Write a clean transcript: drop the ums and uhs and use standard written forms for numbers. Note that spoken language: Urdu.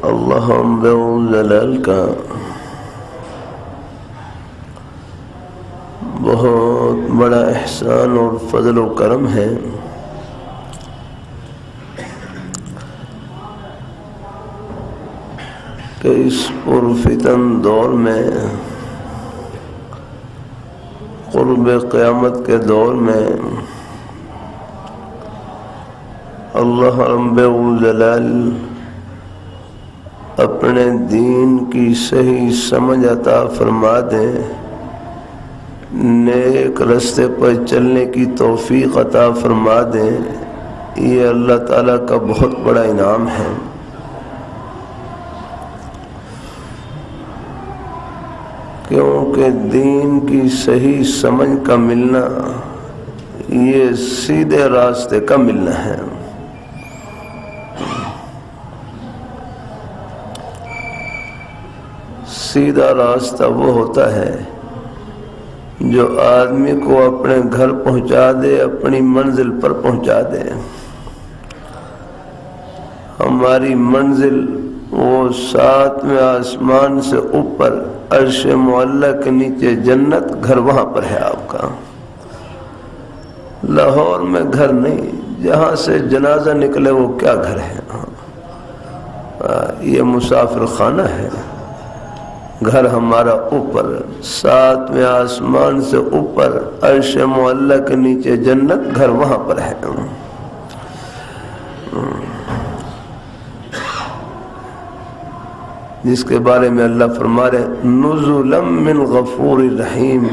اللہ جلال کا بہت بڑا احسان اور فضل و کرم ہے کہ اس پرفتن دور میں، قرب قیامت کے دور میں، اللہ رب الجلال اپنے دین کی صحیح سمجھ عطا فرما دیں، نیک رستے پر چلنے کی توفیق عطا فرما دیں، یہ اللہ تعالیٰ کا بہت بڑا انعام ہے۔ کیونکہ دین کی صحیح سمجھ کا ملنا یہ سیدھے راستے کا ملنا ہے۔ سیدھا راستہ وہ ہوتا ہے جو آدمی کو اپنے گھر پہنچا دے، اپنی منزل پر پہنچا دے۔ ہماری منزل وہ ساتویں آسمان سے اوپر عرش معلیٰ کے نیچے جنت، گھر وہاں پر ہے آپ کا۔ لاہور میں گھر نہیں، جہاں سے جنازہ نکلے وہ کیا گھر ہے؟ یہ مسافر خانہ ہے۔ گھر ہمارا اوپر، ساتویں آسمان سے اوپر عرش معلیٰ کے نیچے جنت، گھر وہاں پر ہے۔ جس کے بارے میں اللہ فرما رہے نزلا من غفور رحیم،